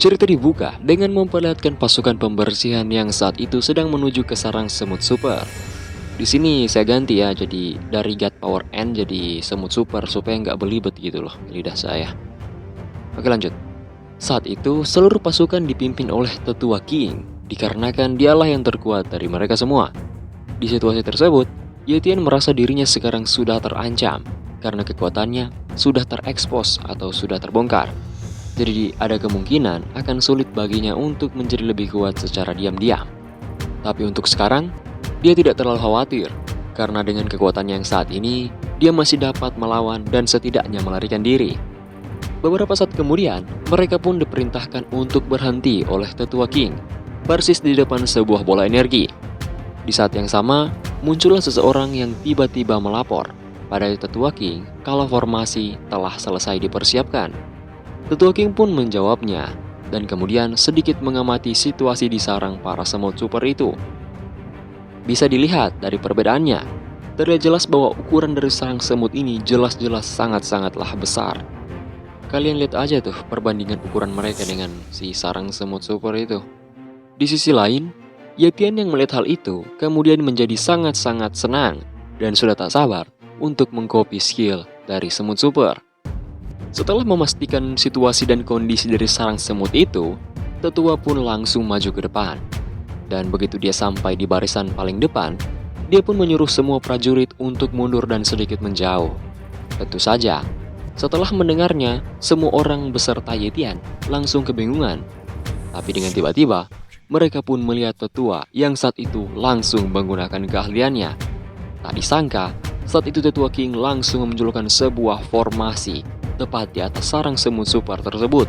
Cerita dibuka dengan memperlihatkan pasukan pembersihan yang saat itu sedang menuju ke sarang semut super. Di sini saya ganti ya, jadi dari God Power N jadi semut super supaya nggak belibet gitu loh lidah saya. Oke lanjut. Saat itu seluruh pasukan dipimpin oleh Tetua King, dikarenakan dialah yang terkuat dari mereka semua. Di situasi tersebut, Yetian merasa dirinya sekarang sudah terancam karena kekuatannya sudah terekspos atau sudah terbongkar. Jadi ada kemungkinan akan sulit baginya untuk menjadi lebih kuat secara diam-diam. Tapi untuk sekarang, dia tidak terlalu khawatir karena dengan kekuatan yang saat ini, dia masih dapat melawan dan setidaknya melarikan diri. Beberapa saat kemudian, mereka pun diperintahkan untuk berhenti oleh Tetua King, persis di depan sebuah bola energi. Di saat yang sama, muncullah seseorang yang tiba-tiba melapor pada Tetua King kalau formasi telah selesai dipersiapkan. Tetua King pun menjawabnya, dan kemudian sedikit mengamati situasi di sarang para semut super itu. Bisa dilihat dari perbedaannya, terlihat jelas bahwa ukuran dari sarang semut ini jelas-jelas sangat-sangatlah besar. Kalian lihat aja tuh perbandingan ukuran mereka dengan si sarang semut super itu. Di sisi lain, Yetian yang melihat hal itu kemudian menjadi sangat-sangat senang dan sudah tak sabar untuk mengcopy skill dari semut super. Setelah memastikan situasi dan kondisi dari sarang semut itu, Tetua pun langsung maju ke depan. Dan begitu dia sampai di barisan paling depan, dia pun menyuruh semua prajurit untuk mundur dan sedikit menjauh. Tentu saja, setelah mendengarnya, semua orang beserta Yetian langsung kebingungan. Tapi dengan tiba-tiba, mereka pun melihat Tetua yang saat itu langsung menggunakan keahliannya. Tak disangka, saat itu Tetua King langsung menunjukkan sebuah formasi tepat di atas sarang semut super tersebut.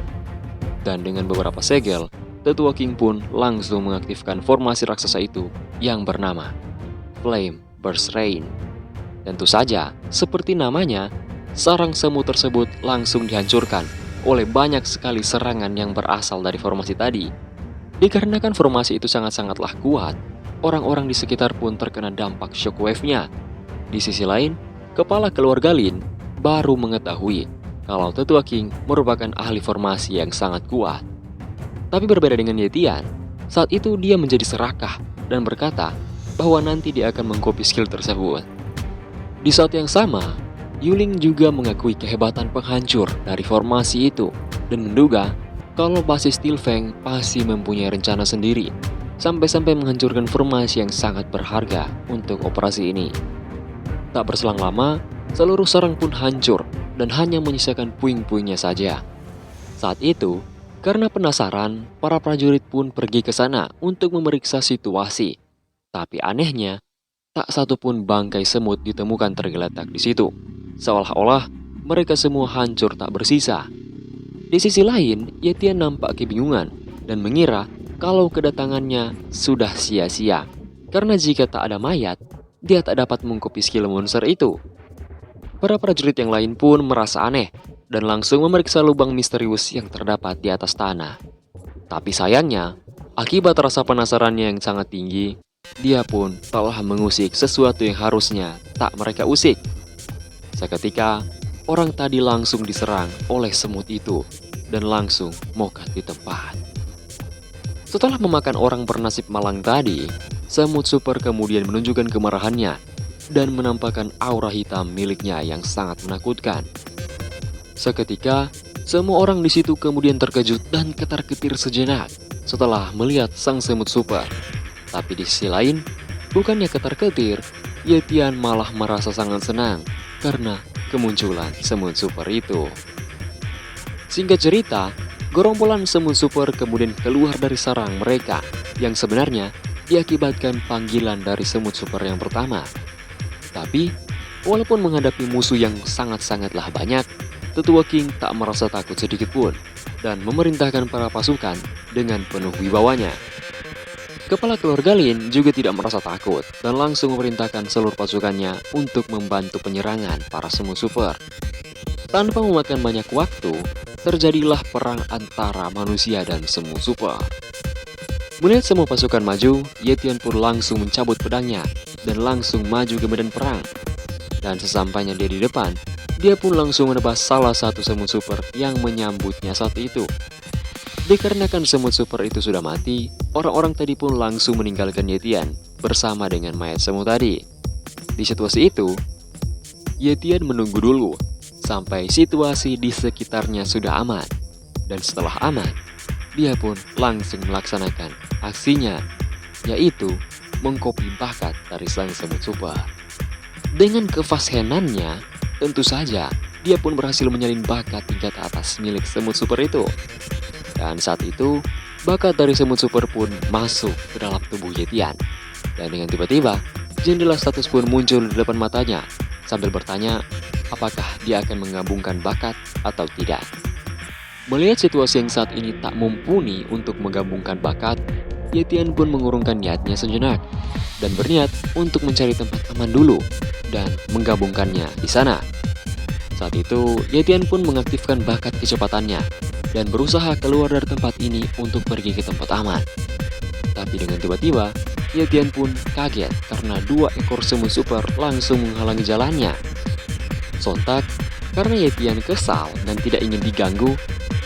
Dan dengan beberapa segel, Tetua King pun langsung mengaktifkan formasi raksasa itu yang bernama Flame Burst Rain. Tentu saja, seperti namanya, sarang semut tersebut langsung dihancurkan oleh banyak sekali serangan yang berasal dari formasi tadi. Dikarenakan formasi itu sangat-sangatlah kuat, orang-orang di sekitar pun terkena dampak shockwave-nya. Di sisi lain, kepala keluarga Lin baru mengetahui kalau Tetua King merupakan ahli formasi yang sangat kuat. Tapi berbeda dengan Yetian, saat itu dia menjadi serakah dan berkata bahwa nanti dia akan mengcopy skill tersebut. Di saat yang sama, Yuling juga mengakui kehebatan penghancur dari formasi itu dan menduga kalau basis Steel Fang pasti mempunyai rencana sendiri, sampai-sampai menghancurkan formasi yang sangat berharga untuk operasi ini. Tak berselang lama, seluruh sarang pun hancur dan hanya menyisakan puing-puingnya saja. Saat itu, karena penasaran, para prajurit pun pergi ke sana untuk memeriksa situasi. Tapi anehnya, tak satu pun bangkai semut ditemukan tergeletak di situ. Seolah-olah mereka semua hancur tak bersisa. Di sisi lain, Yetian nampak kebingungan dan mengira kalau kedatangannya sudah sia-sia. Karena jika tak ada mayat, dia tak dapat mengcopy skill monster itu. Para prajurit yang lain pun merasa aneh dan langsung memeriksa lubang misterius yang terdapat di atas tanah. Tapi sayangnya, akibat rasa penasarannya yang sangat tinggi, dia pun telah mengusik sesuatu yang harusnya tak mereka usik. Seketika, orang tadi langsung diserang oleh semut itu dan langsung mokat di tempat. Setelah memakan orang bernasib malang tadi, semut super kemudian menunjukkan kemarahannya dan menampakkan aura hitam miliknya yang sangat menakutkan. Seketika, semua orang di situ kemudian terkejut dan ketar-ketir sejenak setelah melihat sang semut super. Tapi di sisi lain, bukannya ketar-ketir, Yetian malah merasa sangat senang karena kemunculan semut super itu. Singkat cerita, gerombolan semut super kemudian keluar dari sarang mereka yang sebenarnya diakibatkan panggilan dari semut super yang pertama. Tapi, walaupun menghadapi musuh yang sangat-sangatlah banyak, Tetua King tak merasa takut sedikit pun dan memerintahkan para pasukan dengan penuh wibawanya. Kepala keluarga Lin juga tidak merasa takut dan langsung memerintahkan seluruh pasukannya untuk membantu penyerangan para semut super. Tanpa memakan banyak waktu, terjadilah perang antara manusia dan semut super. Melihat semua pasukan maju, Yetian pun langsung mencabut pedangnya dan langsung maju ke medan perang. Dan sesampainya dia di depan, dia pun langsung menebas salah satu semut super yang menyambutnya saat itu. Dikarenakan semut super itu sudah mati, orang-orang tadi pun langsung meninggalkan Yetian bersama dengan mayat semut tadi. Di situasi itu, Yetian menunggu dulu sampai situasi di sekitarnya sudah aman. Dan setelah aman, dia pun langsung melaksanakan aksinya, yaitu mengcopy bakat dari sang semut super. Dengan kefashihanannya, tentu saja dia pun berhasil menyalin bakat tingkat atas milik semut super itu. Dan saat itu, bakat dari semut super pun masuk ke dalam tubuh Yetian. Dan dengan tiba-tiba, jendela status pun muncul di depan matanya, sambil bertanya apakah dia akan menggabungkan bakat atau tidak. Melihat situasi yang saat ini tak mumpuni untuk menggabungkan bakat, Yetian pun mengurungkan niatnya sejenak dan berniat untuk mencari tempat aman dulu dan menggabungkannya di sana. Saat itu, Yetian pun mengaktifkan bakat kecepatannya dan berusaha keluar dari tempat ini untuk pergi ke tempat aman. Tapi dengan tiba-tiba, Yetian pun kaget karena 2 ekor semut super langsung menghalangi jalannya. Sontak, karena Yetian kesal dan tidak ingin diganggu,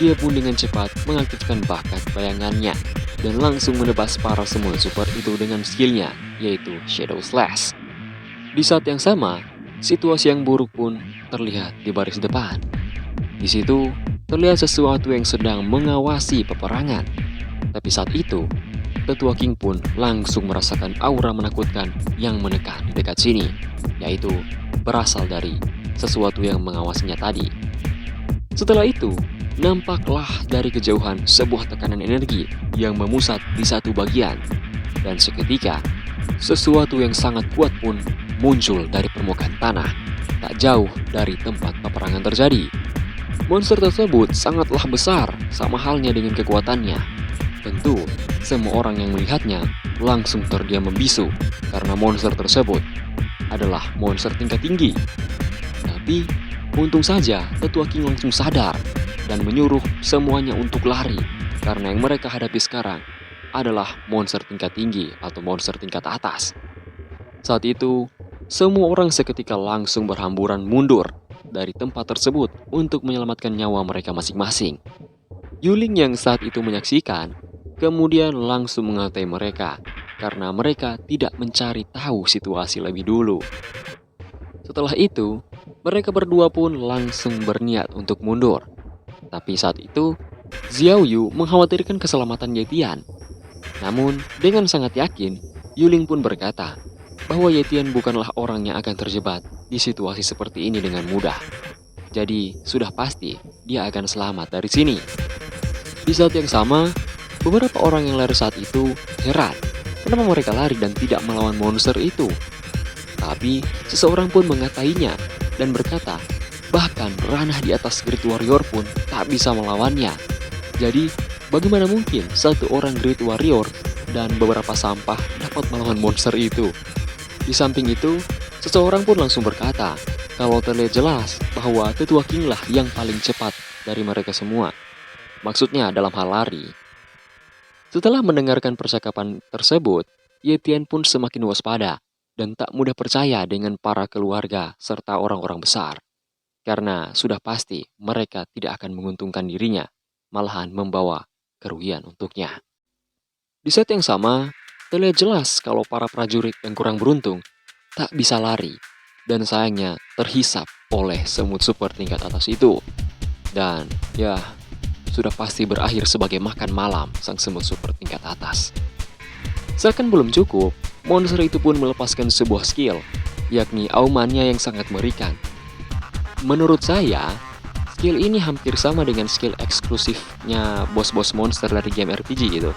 dia pun dengan cepat mengaktifkan bakat bayangannya dan langsung menebas para semut super itu dengan skillnya, yaitu Shadow Slash. Di saat yang sama, situasi yang buruk pun terlihat di baris depan. Di situ, terlihat sesuatu yang sedang mengawasi peperangan. Tapi saat itu, Tetua King pun langsung merasakan aura menakutkan yang menekan di dekat sini, yaitu berasal dari sesuatu yang mengawasinya tadi. Setelah itu, nampaklah dari kejauhan sebuah tekanan energi yang memusat di satu bagian. Dan seketika, sesuatu yang sangat kuat pun muncul dari permukaan tanah, tak jauh dari tempat peperangan terjadi. Monster tersebut sangatlah besar, sama halnya dengan kekuatannya. Tentu, semua orang yang melihatnya langsung terdiam membisu, karena monster tersebut adalah monster tingkat tinggi. Tapi, untung saja Tetua King langsung sadar dan menyuruh semuanya untuk lari, karena yang mereka hadapi sekarang adalah monster tingkat tinggi atau monster tingkat atas. Saat itu, semua orang seketika langsung berhamburan mundur dari tempat tersebut untuk menyelamatkan nyawa mereka masing-masing. Yuling yang saat itu menyaksikan, kemudian langsung mengatai mereka karena mereka tidak mencari tahu situasi lebih dulu. Setelah itu, mereka berdua pun langsung berniat untuk mundur. Tapi saat itu, Xiao Yu mengkhawatirkan keselamatan Yetian. Namun, dengan sangat yakin, Yuling pun berkata bahwa Yetian bukanlah orang yang akan terjebak di situasi seperti ini dengan mudah. Jadi, sudah pasti dia akan selamat dari sini. Di saat yang sama, beberapa orang yang lari saat itu heran kenapa mereka lari dan tidak melawan monster itu. Tapi, seseorang pun mengatainya dan berkata, bahkan ranah di atas Great Warrior pun tak bisa melawannya. Jadi, bagaimana mungkin satu orang Great Warrior dan beberapa sampah dapat melawan monster itu? Di samping itu, seseorang pun langsung berkata, kalau terlihat jelas bahwa Tetua King lah yang paling cepat dari mereka semua. Maksudnya dalam hal lari. Setelah mendengarkan percakapan tersebut, Yetian pun semakin waspada dan tak mudah percaya dengan para keluarga serta orang-orang besar. Karena sudah pasti mereka tidak akan menguntungkan dirinya, malahan membawa kerugian untuknya. Di saat yang sama, terlihat jelas kalau para prajurit yang kurang beruntung tak bisa lari, dan sayangnya terhisap oleh semut super tingkat atas itu. Dan ya, sudah pasti berakhir sebagai makan malam sang semut super tingkat atas. Seakan belum cukup, monster itu pun melepaskan sebuah skill, yakni aumannya yang sangat mengerikan. Menurut saya, skill ini hampir sama dengan skill eksklusifnya bos-bos monster dari game RPG gitu,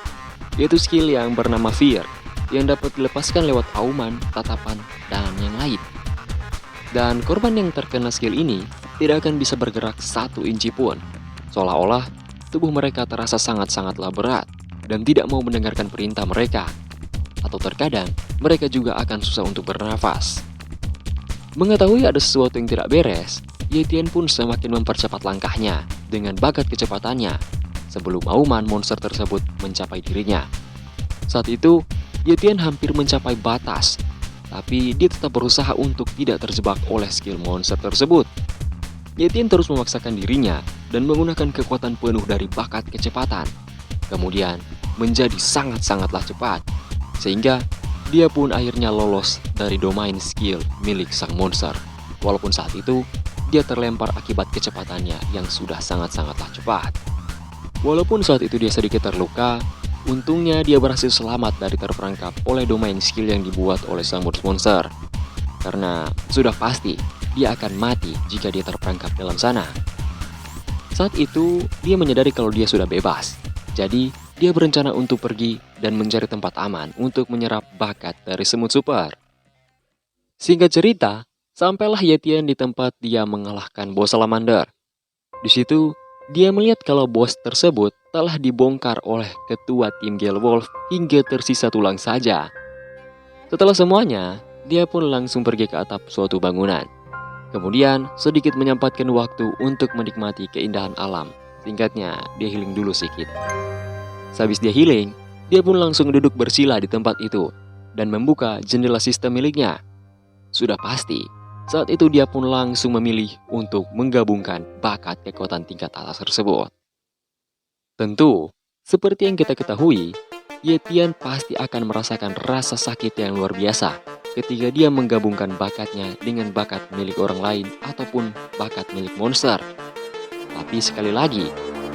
yaitu skill yang bernama Fear, yang dapat dilepaskan lewat auman, tatapan, dan yang lain. Dan korban yang terkena skill ini tidak akan bisa bergerak 1 inci pun, seolah-olah tubuh mereka terasa sangat-sangatlah berat dan tidak mau mendengarkan perintah mereka. Atau terkadang, mereka juga akan susah untuk bernafas. Mengetahui ada sesuatu yang tidak beres, Yetian pun semakin mempercepat langkahnya dengan bakat kecepatannya sebelum auman monster tersebut mencapai dirinya. Saat itu, Yetian hampir mencapai batas, tapi dia tetap berusaha untuk tidak terjebak oleh skill monster tersebut. Yetian terus memaksakan dirinya dan menggunakan kekuatan penuh dari bakat kecepatan kemudian menjadi sangat-sangatlah cepat, sehingga dia pun akhirnya lolos dari domain skill milik sang monster. Walaupun saat itu, dia terlempar akibat kecepatannya yang sudah sangat-sangatlah cepat. Walaupun saat itu dia sedikit terluka, untungnya dia berhasil selamat dari terperangkap oleh domain skill yang dibuat oleh sang monster. Karena sudah pasti, dia akan mati jika dia terperangkap dalam sana. Saat itu, dia menyadari kalau dia sudah bebas. Jadi, dia berencana untuk pergi dan mencari tempat aman untuk menyerap bakat dari semut super. Singkat cerita, sampailah Yetian di tempat dia mengalahkan bos salamander. Di situ, dia melihat kalau bos tersebut telah dibongkar oleh ketua tim Gale Wolf hingga tersisa tulang saja. Setelah semuanya, dia pun langsung pergi ke atap suatu bangunan. Kemudian, sedikit menyempatkan waktu untuk menikmati keindahan alam. Singkatnya, dia healing dulu sedikit. Sehabis dia healing, dia pun langsung duduk bersila di tempat itu dan membuka jendela sistem miliknya. Sudah pasti, saat itu dia pun langsung memilih untuk menggabungkan bakat kekuatan tingkat atas tersebut. Tentu, seperti yang kita ketahui, Yetian pasti akan merasakan rasa sakit yang luar biasa ketika dia menggabungkan bakatnya dengan bakat milik orang lain ataupun bakat milik monster. Tapi sekali lagi,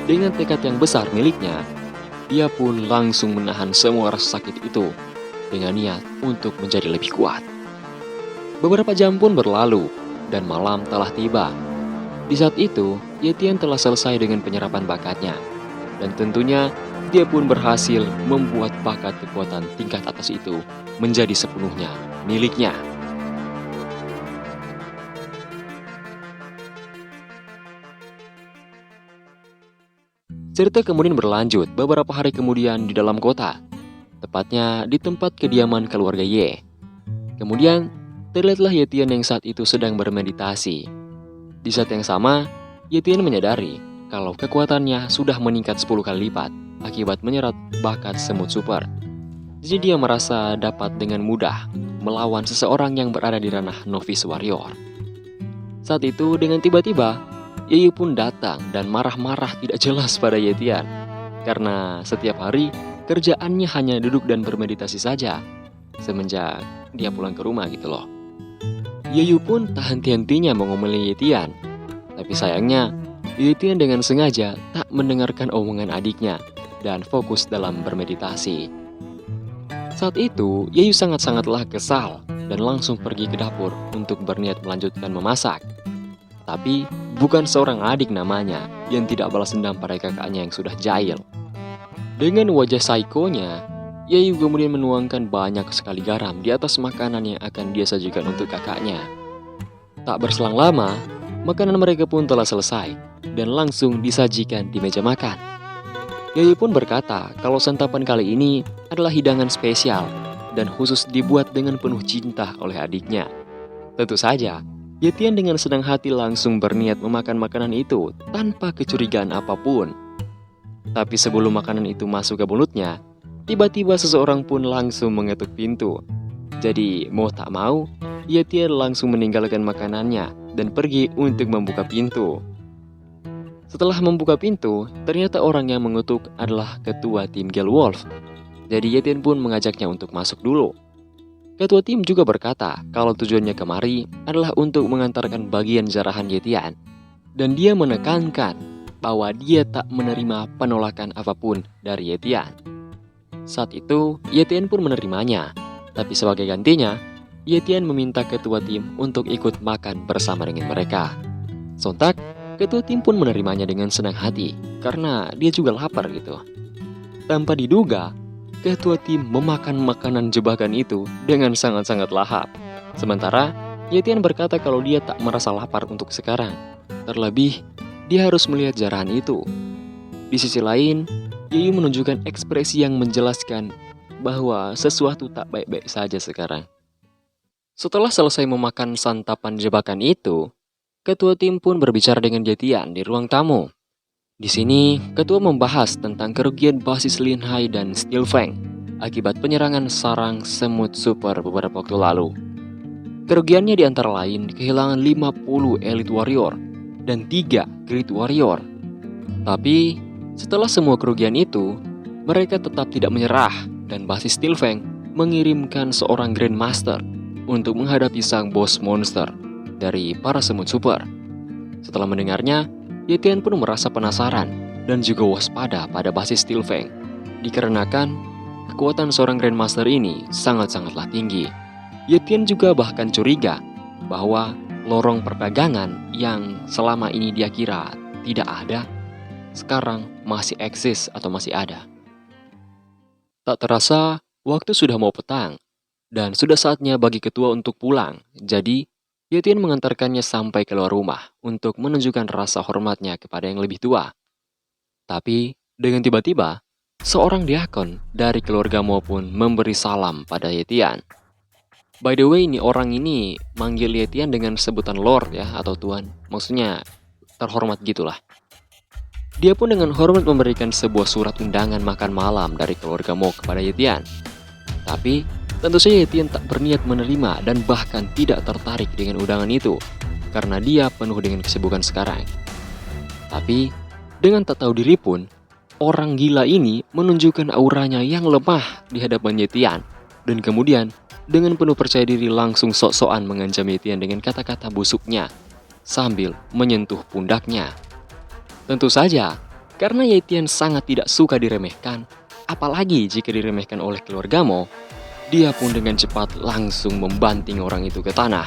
dengan tekad yang besar miliknya, dia pun langsung menahan semua rasa sakit itu dengan niat untuk menjadi lebih kuat. Beberapa jam pun berlalu dan malam telah tiba. Di saat itu, Yetian telah selesai dengan penyerapan bakatnya. Dan tentunya, dia pun berhasil membuat bakat kekuatan tingkat atas itu menjadi sepenuhnya miliknya. Cerita kemudian berlanjut beberapa hari kemudian di dalam kota, tepatnya di tempat kediaman keluarga Ye. Kemudian, terlihatlah Yetian yang saat itu sedang bermeditasi. Di saat yang sama, Yetian menyadari kalau kekuatannya sudah meningkat 10 kali lipat akibat menyerap bakat semut super. Jadi dia merasa dapat dengan mudah melawan seseorang yang berada di ranah novice warrior. Saat itu dengan tiba-tiba, Yeyu pun datang dan marah-marah tidak jelas pada Yetian. Karena setiap hari kerjaannya hanya duduk dan bermeditasi saja semenjak dia pulang ke rumah gitu loh. Yeyu pun tak henti-hentinya mengomeli Yetian. Tapi sayangnya, Yetian dengan sengaja tak mendengarkan omongan adiknya dan fokus dalam bermeditasi. Saat itu, Yeyu sangat-sangatlah kesal dan langsung pergi ke dapur untuk berniat melanjutkan memasak. Tapi, bukan seorang adik namanya yang tidak balas dendam pada kakaknya yang sudah jahil. Dengan wajah psikonya, Yeyu kemudian menuangkan banyak sekali garam di atas makanan yang akan dia sajikan untuk kakaknya. Tak berselang lama, makanan mereka pun telah selesai dan langsung disajikan di meja makan. Yeyu pun berkata kalau santapan kali ini adalah hidangan spesial dan khusus dibuat dengan penuh cinta oleh adiknya. Tentu saja, Yetian dengan senang hati langsung berniat memakan makanan itu tanpa kecurigaan apapun. Tapi sebelum makanan itu masuk ke mulutnya, tiba-tiba seseorang pun langsung mengetuk pintu. Jadi mau tak mau, Yetian langsung meninggalkan makanannya dan pergi untuk membuka pintu. Setelah membuka pintu, ternyata orang yang mengetuk adalah ketua tim Gale Wolf. Jadi Yetian pun mengajaknya untuk masuk dulu. Ketua tim juga berkata kalau tujuannya kemari adalah untuk mengantarkan bagian jarahan Yetian. Dan dia menekankan bahwa dia tak menerima penolakan apapun dari Yetian. Saat itu, Yetian pun menerimanya. Tapi sebagai gantinya, Yetian meminta ketua tim untuk ikut makan bersama dengan mereka. Sontak, ketua tim pun menerimanya dengan senang hati karena dia juga lapar gitu. Tanpa diduga, ketua tim memakan makanan jebakan itu dengan sangat-sangat lahap. Sementara, Yetian berkata kalau dia tak merasa lapar untuk sekarang. Terlebih, dia harus melihat jarahan itu. Di sisi lain, Yeyu menunjukkan ekspresi yang menjelaskan bahwa sesuatu tak baik-baik saja sekarang. Setelah selesai memakan santapan jebakan itu, ketua tim pun berbicara dengan Yetian di ruang tamu. Di sini, ketua membahas tentang kerugian basis Lin Hai dan Steel Fang akibat penyerangan sarang semut super beberapa waktu lalu. Kerugiannya di antara lain kehilangan 50 Elite Warrior dan 3 Great Warrior. Tapi, setelah semua kerugian itu, mereka tetap tidak menyerah dan basis Stilfeng mengirimkan seorang Grandmaster untuk menghadapi sang bos monster dari para semut super. Setelah mendengarnya, Yetian pun merasa penasaran dan juga waspada pada basis Stilfeng, dikarenakan kekuatan seorang Grandmaster ini sangat-sangatlah tinggi. Yetian juga bahkan curiga bahwa lorong perdagangan yang selama ini dia kira tidak ada, sekarang masih eksis atau masih ada. Tak terasa, waktu sudah mau petang, dan sudah saatnya bagi ketua untuk pulang. Jadi, Yetian mengantarkannya sampai keluar rumah untuk menunjukkan rasa hormatnya kepada yang lebih tua. Tapi, dengan tiba-tiba, seorang diakon dari keluarga Mo pun memberi salam pada Yetian. By the way, orang ini manggil Yetian dengan sebutan Lord ya, atau Tuan. Maksudnya, terhormat gitulah. Dia pun dengan hormat memberikan sebuah surat undangan makan malam dari keluarga Mo kepada Yetian. Tapi, tentu saja Yetian tak berniat menerima dan bahkan tidak tertarik dengan undangan itu, karena dia penuh dengan kesibukan sekarang. Tapi, dengan tak tahu diri pun, orang gila ini menunjukkan auranya yang lemah di hadapan Yetian. Dan kemudian, dengan penuh percaya diri langsung sok-sokan mengancam Yetian dengan kata-kata busuknya, sambil menyentuh pundaknya. Tentu saja, karena Yetian sangat tidak suka diremehkan, apalagi jika diremehkan oleh keluarga Mo, dia pun dengan cepat langsung membanting orang itu ke tanah,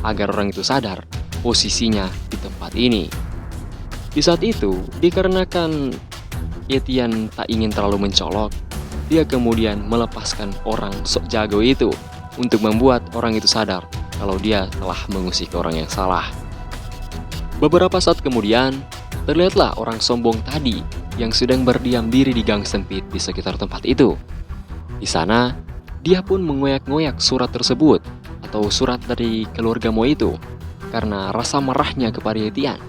agar orang itu sadar posisinya di tempat ini. Di saat itu, dikarenakan Yetian tak ingin terlalu mencolok, dia kemudian melepaskan orang sok jago itu untuk membuat orang itu sadar kalau dia telah mengusik orang yang salah. Beberapa saat kemudian, terlihatlah orang sombong tadi yang sedang berdiam diri di gang sempit di sekitar tempat itu. Di sana, dia pun mengoyak-ngoyak surat tersebut atau surat dari keluarga Mo itu karena rasa marahnya kepada Yetian.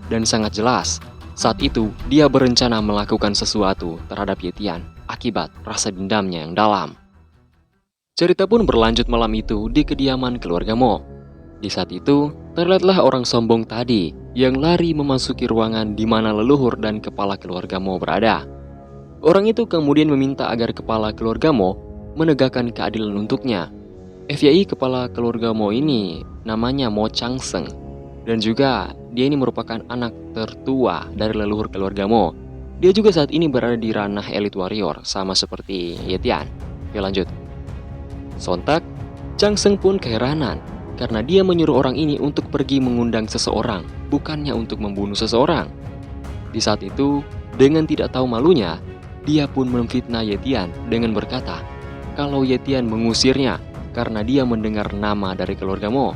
Dan sangat jelas, saat itu dia berencana melakukan sesuatu terhadap Yetian akibat rasa dendamnya yang dalam. Cerita pun berlanjut malam itu di kediaman keluarga Mo. Di saat itu, terlihatlah orang sombong tadi yang lari memasuki ruangan di mana leluhur dan kepala keluarga Mo berada. Orang itu kemudian meminta agar kepala keluarga Mo menegakkan keadilan untuknya. FYI, kepala keluarga Mo ini namanya Mo Changseng, dan juga dia ini merupakan anak tertua dari leluhur keluarga Mo. Dia juga saat ini berada di ranah Elite Warrior, sama seperti Yetian. Oke, lanjut. Sontak, Changseng pun keheranan karena dia menyuruh orang ini untuk pergi mengundang seseorang, bukannya untuk membunuh seseorang. Di saat itu, dengan tidak tahu malunya, dia pun memfitnah Yetian dengan berkata kalau Yetian mengusirnya karena dia mendengar nama dari keluarga Mo.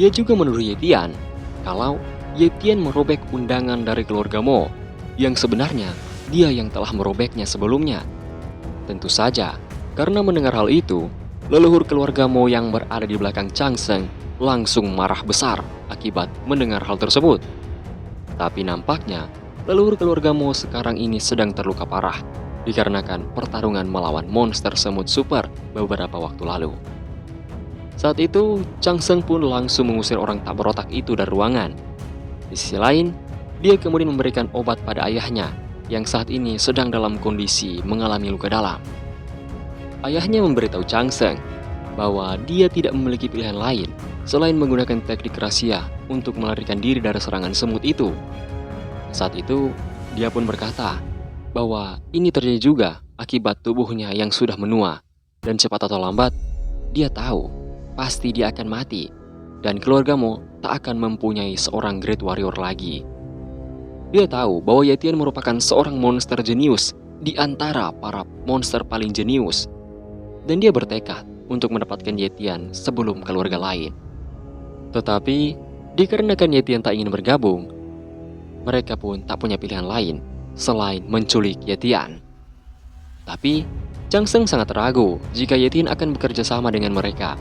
Dia juga menuduh Yetian kalau Yetian merobek undangan dari keluarga Mo, yang sebenarnya dia yang telah merobeknya sebelumnya. Tentu saja, karena mendengar hal itu, leluhur keluarga Mo yang berada di belakang Changseng langsung marah besar akibat mendengar hal tersebut. Tapi nampaknya, leluhur keluarga Mo sekarang ini sedang terluka parah dikarenakan pertarungan melawan monster semut super beberapa waktu lalu. Saat itu, Changseng pun langsung mengusir orang tak berotak itu dari ruangan. Di sisi lain, dia kemudian memberikan obat pada ayahnya yang saat ini sedang dalam kondisi mengalami luka dalam. Ayahnya memberitahu Changseng bahwa dia tidak memiliki pilihan lain selain menggunakan teknik rahasia untuk melarikan diri dari serangan semut itu. Saat itu, dia pun berkata bahwa ini terjadi juga akibat tubuhnya yang sudah menua, dan cepat atau lambat, dia tahu pasti dia akan mati, dan keluarga Mo tak akan mempunyai seorang Great Warrior lagi. Dia tahu bahwa Yetian merupakan seorang monster jenius di antara para monster paling jenius, dan dia bertekad untuk mendapatkan Yetian sebelum keluarga lain. Tetapi, dikarenakan Yetian tak ingin bergabung, mereka pun tak punya pilihan lain selain menculik Yetian. Tapi, Changseng sangat ragu jika Yetian akan bekerja sama dengan mereka,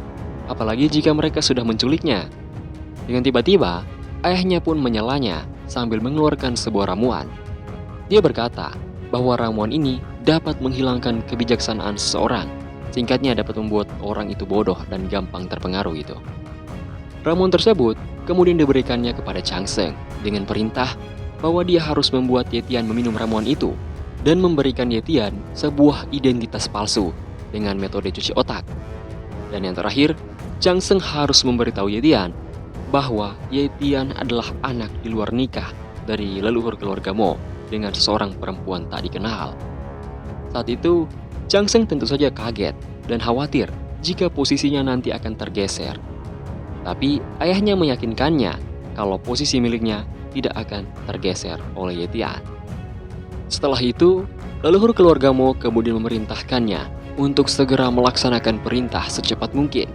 apalagi jika mereka sudah menculiknya. Dengan tiba-tiba, ayahnya pun menyalanya sambil mengeluarkan sebuah ramuan. Dia berkata bahwa ramuan ini dapat menghilangkan kebijaksanaan seseorang. Singkatnya, dapat membuat orang itu bodoh dan gampang terpengaruh itu. Ramuan tersebut kemudian diberikannya kepada Changseng dengan perintah bahwa dia harus membuat Yetian meminum ramuan itu. dan memberikan Yetian sebuah identitas palsu dengan metode cuci otak. Dan yang terakhir, Chang Seng harus memberitahu Yetian bahwa Yetian adalah anak di luar nikah dari leluhur keluarga Mo dengan seseorang perempuan tak dikenal. Saat itu, Chang Seng tentu saja kaget dan khawatir jika posisinya nanti akan tergeser. Tapi ayahnya meyakinkannya kalau posisi miliknya tidak akan tergeser oleh Yetian. Setelah itu, leluhur keluarga Mo kemudian memerintahkannya untuk segera melaksanakan perintah secepat mungkin.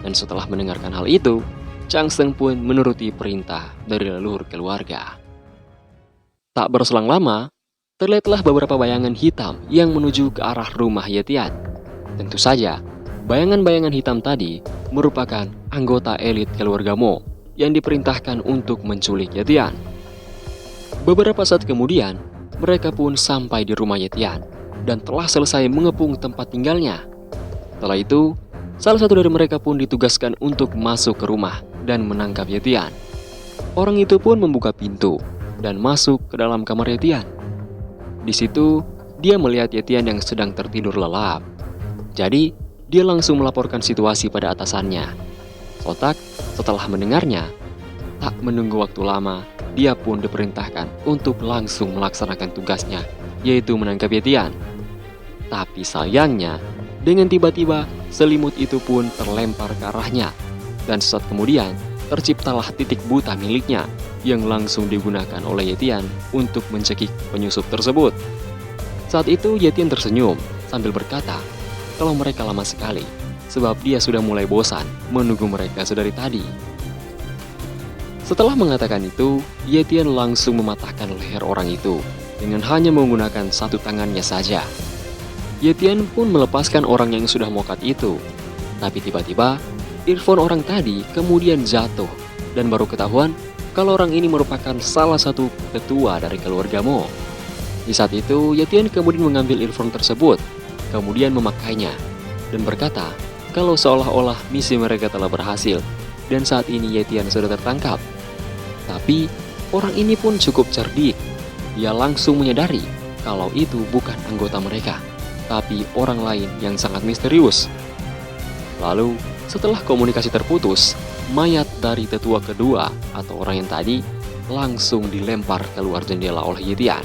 Dan setelah mendengarkan hal itu, Chang Seng pun menuruti perintah dari leluhur keluarga. Tak berselang lama, terlihatlah beberapa bayangan hitam yang menuju ke arah rumah Yetian. Tentu saja, bayangan-bayangan hitam tadi merupakan anggota elit keluarga Mo yang diperintahkan untuk menculik Yetian. Beberapa saat kemudian, mereka pun sampai di rumah Yetian dan telah selesai mengepung tempat tinggalnya. Setelah itu, salah satu dari mereka pun ditugaskan untuk masuk ke rumah dan menangkap Yetian. Orang itu pun membuka pintu dan masuk ke dalam kamar Yetian. Di situ, dia melihat Yetian yang sedang tertidur lelap. Jadi, dia langsung melaporkan situasi pada atasannya. Sontak, setelah mendengarnya, tak menunggu waktu lama, dia pun diperintahkan untuk langsung melaksanakan tugasnya, yaitu menangkap Yetian. Tapi sayangnya, dengan tiba-tiba selimut itu pun terlempar ke arahnya. Dan sesaat kemudian, terciptalah titik buta miliknya yang langsung digunakan oleh Yetian untuk mencekik penyusup tersebut. Saat itu Yetian tersenyum sambil berkata kalau mereka lama sekali, sebab dia sudah mulai bosan menunggu mereka sedari tadi. Setelah mengatakan itu, Yetian langsung mematahkan leher orang itu dengan hanya menggunakan satu tangannya saja. Yetian pun melepaskan orang yang sudah mokat itu. Tapi tiba-tiba, earphone orang tadi kemudian jatuh dan baru ketahuan kalau orang ini merupakan salah satu tetua dari keluarga Mo. Di saat itu, Yetian kemudian mengambil earphone tersebut, kemudian memakainya dan berkata kalau seolah-olah misi mereka telah berhasil dan saat ini Yetian sudah tertangkap. Tapi orang ini pun cukup cerdik. Dia langsung menyadari kalau itu bukan anggota mereka, tapi orang lain yang sangat misterius. Lalu, setelah komunikasi terputus, mayat dari tetua kedua atau orang yang tadi langsung dilempar keluar jendela oleh Yetian.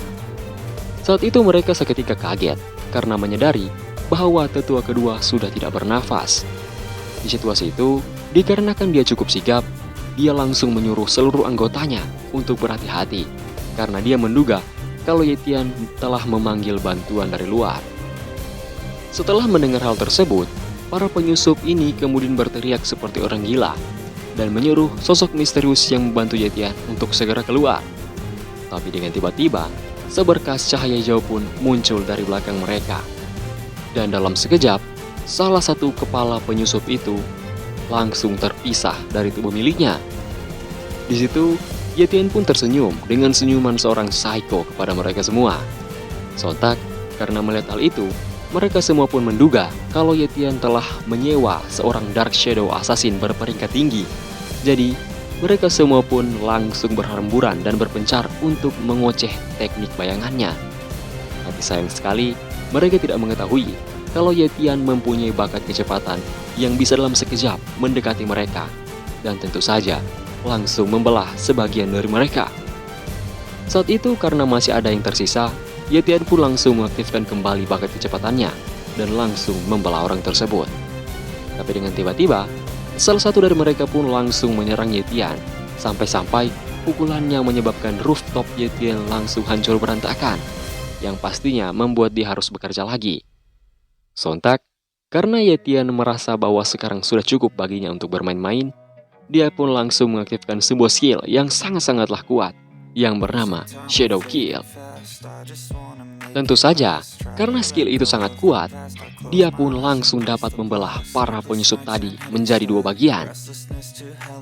Saat itu mereka seketika kaget karena menyadari bahwa tetua kedua sudah tidak bernafas. Di situasi itu, dikarenakan dia cukup sigap, dia langsung menyuruh seluruh anggotanya untuk berhati-hati karena dia menduga kalau Yetian telah memanggil bantuan dari luar. Setelah mendengar hal tersebut, para penyusup ini kemudian berteriak seperti orang gila dan menyuruh sosok misterius yang membantu Yetian untuk segera keluar. Tapi dengan tiba-tiba, seberkas cahaya hijau pun muncul dari belakang mereka. Dan dalam sekejap, salah satu kepala penyusup itu langsung terpisah dari tubuh miliknya. Di situ, Yetian pun tersenyum dengan senyuman seorang psycho kepada mereka semua. Sontak, karena melihat hal itu, mereka semua pun menduga kalau Yetian telah menyewa seorang Dark Shadow Assassin berperingkat tinggi. Jadi, mereka semua pun langsung berhamburan dan berpencar untuk mengoceh teknik bayangannya. Tapi sayang sekali, mereka tidak mengetahui kalau Yetian mempunyai bakat kecepatan yang bisa dalam sekejap mendekati mereka, dan tentu saja langsung membelah sebagian dari mereka. Saat itu karena masih ada yang tersisa, Yetian pun langsung mengaktifkan kembali bakat kecepatannya dan langsung membelah orang tersebut. Tapi dengan tiba-tiba, salah satu dari mereka pun langsung menyerang Yetian, sampai-sampai pukulannya menyebabkan rooftop Yetian langsung hancur berantakan, yang pastinya membuat dia harus bekerja lagi. Sontak, karena Yetian merasa bahwa sekarang sudah cukup baginya untuk bermain-main, dia pun langsung mengaktifkan sebuah skill yang sangat-sangatlah kuat, yang bernama Shadow Kill. Tentu saja, karena skill itu sangat kuat, dia pun langsung dapat membelah para penyusup tadi menjadi dua bagian.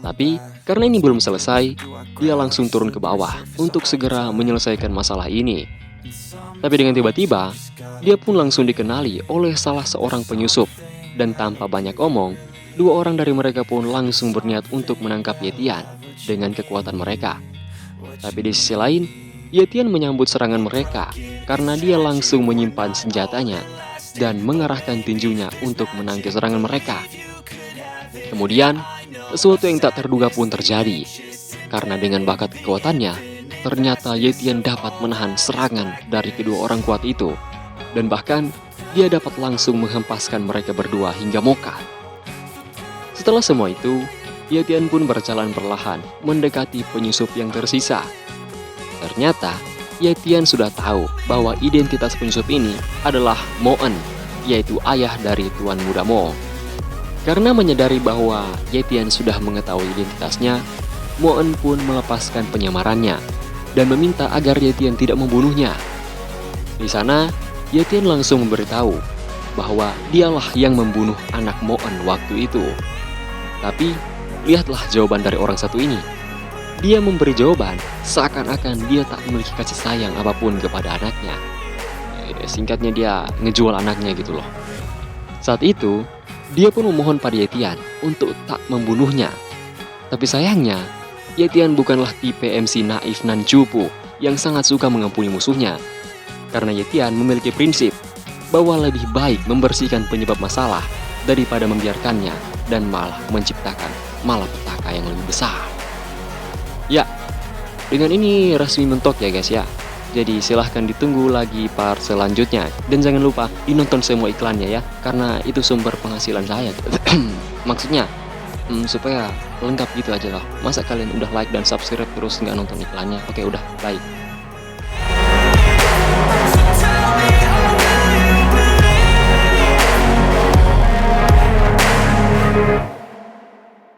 Tapi, karena ini belum selesai, dia langsung turun ke bawah untuk segera menyelesaikan masalah ini. Tapi dengan tiba-tiba, dia pun langsung dikenali oleh salah seorang penyusup, dan tanpa banyak omong, dua orang dari mereka pun langsung berniat untuk menangkap Yetian dengan kekuatan mereka. Tapi di sisi lain, Ye Tian menyambut serangan mereka karena dia langsung menyimpan senjatanya dan mengarahkan tinjunya untuk menangkis serangan mereka. Kemudian, sesuatu yang tak terduga pun terjadi, karena dengan bakat kekuatannya, ternyata Ye Tian dapat menahan serangan dari kedua orang kuat itu, dan bahkan dia dapat langsung menghempaskan mereka berdua hingga moka. Setelah semua itu, Ye Tian pun berjalan perlahan mendekati penyusup yang tersisa. Ternyata, Ye Tian sudah tahu bahwa identitas penyusup ini adalah Mo En, yaitu ayah dari Tuan Muda Mo. Karena menyadari bahwa Ye Tian sudah mengetahui identitasnya, Mo En pun melepaskan penyamarannya dan meminta agar Ye Tian tidak membunuhnya. Di sana, Ye Tian langsung memberitahu bahwa dialah yang membunuh anak Mo En waktu itu. Tapi, lihatlah jawaban dari orang satu ini. Dia memberi jawaban seakan-akan dia tak memiliki kasih sayang apapun kepada anaknya. Singkatnya dia ngejual anaknya gitu loh. Saat itu, dia pun memohon pada Ye Tian untuk tak membunuhnya. Tapi sayangnya, Ye Tian bukanlah tipe MC naif nan cupu yang sangat suka mengampuni musuhnya. Karena Ye Tian memiliki prinsip bahwa lebih baik membersihkan penyebab masalah daripada membiarkannya dan malah menciptakan malapetaka yang lebih besar. Ya, dengan ini resmi mentok ya guys ya. Jadi silahkan ditunggu lagi part selanjutnya. Dan jangan lupa dinonton semua iklannya ya, karena itu sumber penghasilan saya. Maksudnya, supaya lengkap gitu aja lah. Masa kalian udah like dan subscribe terus nggak nonton iklannya? Oke udah, bye.